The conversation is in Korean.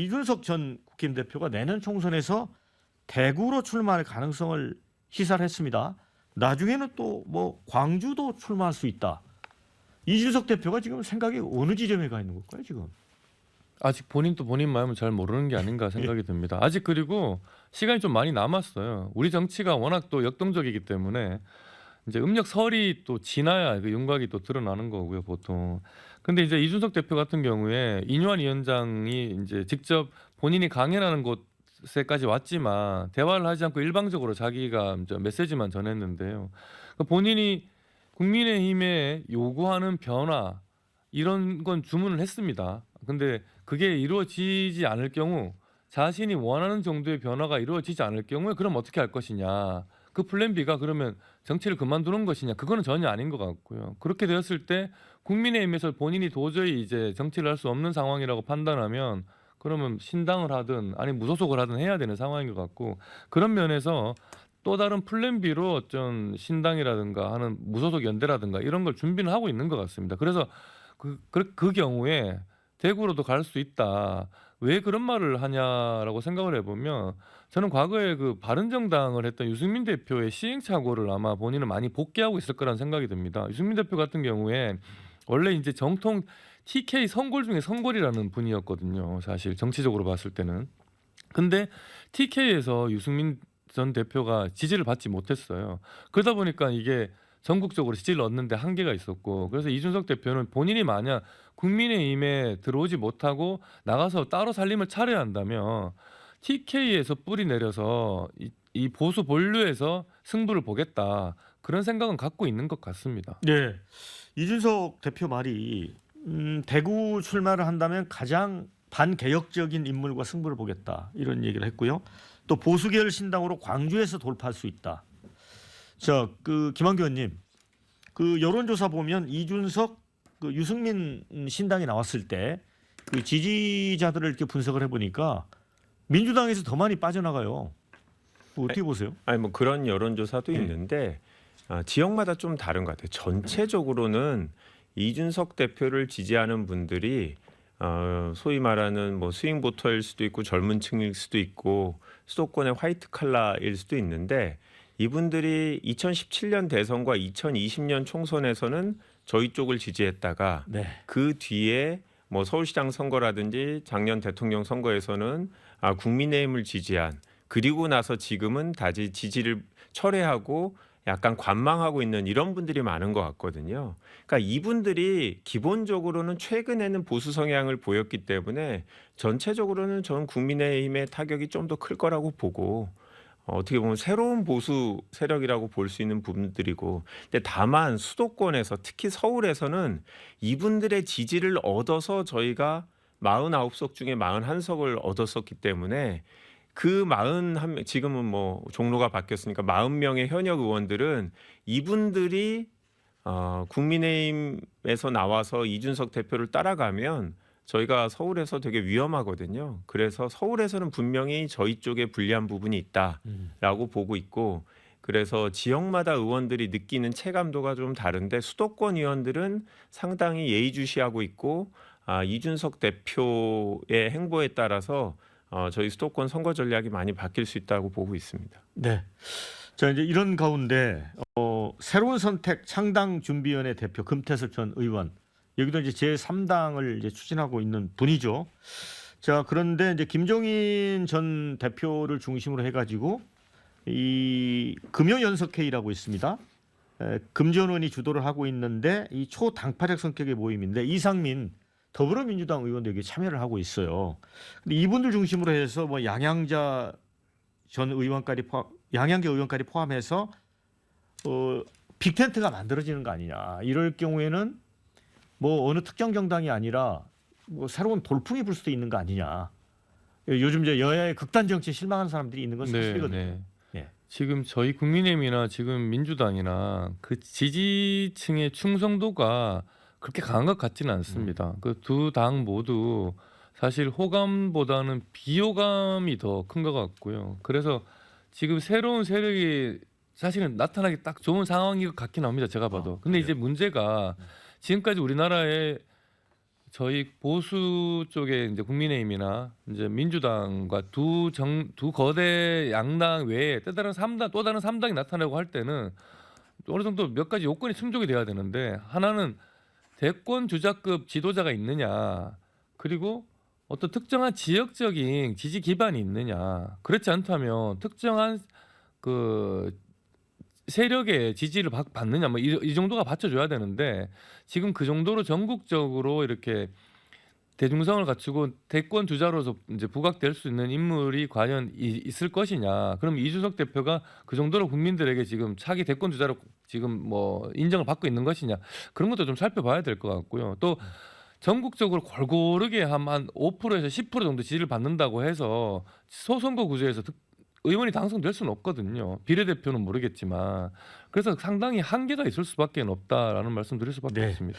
이준석 전 국힘 대표가 내년 총선에서 대구로 출마할 가능성을 시사를 했습니다. 나중에는 또 뭐 광주도 출마할 수 있다. 이준석 대표가 지금 생각이 어느 지점에 가 있는 걸까요, 지금? 아직 본인도 본인 마음을 잘 모르는 게 아닌가 생각이 듭니다. 아직 그리고 시간이 좀 많이 남았어요. 우리 정치가 워낙 또 역동적이기 때문에 이제 음력설이 또 지나야 그 윤곽이 또 드러나는 거고요, 보통. 근데 이제 이준석 대표 같은 경우에 인유한 위원장이 이제 직접 본인이 강연하는 곳에까지 왔지만 대화를 하지 않고 일방적으로 자기가 이제 메시지만 전했는데요. 그러니까 본인이 국민의힘에 요구하는 변화 이런 건 주문을 했습니다. 근데 그게 이루어지지 않을 경우 자신이 원하는 정도의 변화가 이루어지지 않을 경우에 그럼 어떻게 할 것이냐. 그 플랜 B가 그러면 정치를 그만두는 것이냐. 그거는 전혀 아닌 것 같고요. 그렇게 되었을 때 국민의힘에서 본인이 도저히 이제 정치를 할 수 없는 상황이라고 판단하면 그러면 신당을 하든 아니 무소속을 하든 해야 되는 상황인 것 같고 그런 면에서 또 다른 플랜 B로 어떤 신당이라든가 하는 무소속 연대라든가 이런 걸 준비는 하고 있는 것 같습니다. 그래서 그 경우에 대구로도 갈 수 있다. 왜 그런 말을 하냐라고 생각을 해보면 저는 과거에 그 바른정당을 했던 유승민 대표의 시행착오를 아마 본인은 많이 복귀하고 있을 거라는 생각이 듭니다. 유승민 대표 같은 경우에 원래 이제 정통 TK 성골 중에 성골이라는 분이었거든요. 사실 정치적으로 봤을 때는. 근데 TK에서 유승민 전 대표가 지지를 받지 못했어요. 그러다 보니까 이게 전국적으로 지지를 얻는데 한계가 있었고 그래서 이준석 대표는 본인이 만약 국민의힘에 들어오지 못하고 나가서 따로 살림을 차려야 한다면 TK에서 뿌리 내려서 이 보수 본류에서 승부를 보겠다 그런 생각은 갖고 있는 것 같습니다. 네. 이준석 대표 말이 대구 출마를 한다면 가장 반개혁적인 인물과 승부를 보겠다 이런 얘기를 했고요. 또 보수계열 신당으로 광주에서 돌파할 수 있다. 자, 그 김한규 의원님, 그 여론조사 보면 이준석, 그 유승민 신당이 나왔을 때 그 지지자들을 이렇게 분석을 해보니까 민주당에서 더 많이 빠져나가요. 어떻게 보세요? 아니 뭐 그런 여론조사도 있는데 지역마다 좀 다른 것 같아요. 전체적으로는 이준석 대표를 지지하는 분들이 소위 말하는 뭐 스윙 보터일 수도 있고 젊은 층일 수도 있고 수도권의 화이트 칼라일 수도 있는데 이분들이 2017년 대선과 2020년 총선에서는 저희 쪽을 지지했다가 네. 그 뒤에 뭐 서울시장 선거라든지 작년 대통령 선거에서는 국민의힘을 지지한 그리고 나서 지금은 다시 지지를 철회하고 약간 관망하고 있는 이런 분들이 많은 것 같거든요. 그러니까 이분들이 기본적으로는 최근에는 보수 성향을 보였기 때문에 전체적으로는 저는 국민의힘의 타격이 좀 더 클 거라고 보고 어떻게 보면 새로운 보수 세력이라고 볼 수 있는 부분들이고 근데 다만 수도권에서 특히 서울에서는 이분들의 지지를 얻어서 저희가 49석 중에 41석을 얻었었기 때문에 그 41명 지금은 뭐 종로가 바뀌었으니까 40명의 현역 의원들은 이분들이 국민의힘에서 나와서 이준석 대표를 따라가면 저희가 서울에서 되게 위험하거든요. 그래서 서울에서는 분명히 저희 쪽에 불리한 부분이 있다라고 보고 있고 그래서 지역마다 의원들이 느끼는 체감도가 좀 다른데 수도권 의원들은 상당히 예의주시하고 있고 이준석 대표의 행보에 따라서 저희 수도권 선거 전략이 많이 바뀔 수 있다고 보고 있습니다. 네. 자, 이제 이런 가운데 새로운 선택 창당준비위원회 대표 금태섭 전 의원 여기도 이제 제3당을 이제 추진하고 있는 분이죠. 자, 그런데 이제 김종인 전 대표를 중심으로 해가지고 이 금요연석회의라고 있습니다. 금전 의원이 주도를 하고 있는데 이 초당파적 성격의 모임인데 이상민 더불어민주당 의원도 여기 참여를 하고 있어요. 근데 이분들 중심으로 해서 뭐 양양자 전 의원까지 양양계 의원까지 포함해서 빅텐트가 만들어지는 거 아니냐. 이럴 경우에는 뭐 어느 특정 정당이 아니라 뭐 새로운 돌풍이 불 수도 있는 거 아니냐. 요즘 이제 여야의 극단 정치에 실망하는 사람들이 있는 건 사실이거든요. 네. 예. 지금 저희 국민의힘이나 지금 민주당이나 그 지지층의 충성도가 그렇게 강한 것 같지는 않습니다. 그 두 당 모두 사실 호감보다는 비호감이 더 큰 것 같고요. 그래서 지금 새로운 세력이 사실은 나타나기 딱 좋은 상황인 것 같긴 합니다. 제가 봐도. 근데 이제 문제가 지금까지 우리나라의 저희 보수 쪽에 이제 국민의힘이나 이제 민주당과 두 거대 양당 외에 또 다른 3당이 나타나고 할 때는 어느 정도 몇 가지 요건이 충족이 돼야 되는데, 하나는 대권 주자급 지도자가 있느냐, 그리고 어떤 특정한 지역적인 지지 기반이 있느냐. 그렇지 않다면 특정한 그 세력의 지지를 받느냐, 뭐 이 정도가 받쳐줘야 되는데, 지금 그 정도로 전국적으로 이렇게 대중성을 갖추고 대권 주자로서 이제 부각될 수 있는 인물이 과연 있을 것이냐. 그럼 이준석 대표가 그 정도로 국민들에게 지금 차기 대권 주자로 지금 뭐 인정을 받고 있는 것이냐, 그런 것도 좀 살펴봐야 될 것 같고요. 또 전국적으로 골고루게 한 5%에서 10% 정도 지지를 받는다고 해서 소선거 구조에서 의원이 당선될 수는 없거든요. 비례대표는 모르겠지만. 그래서 상당히 한계가 있을 수밖에 없다라는 말씀 드릴 수밖에 네. 없습니다.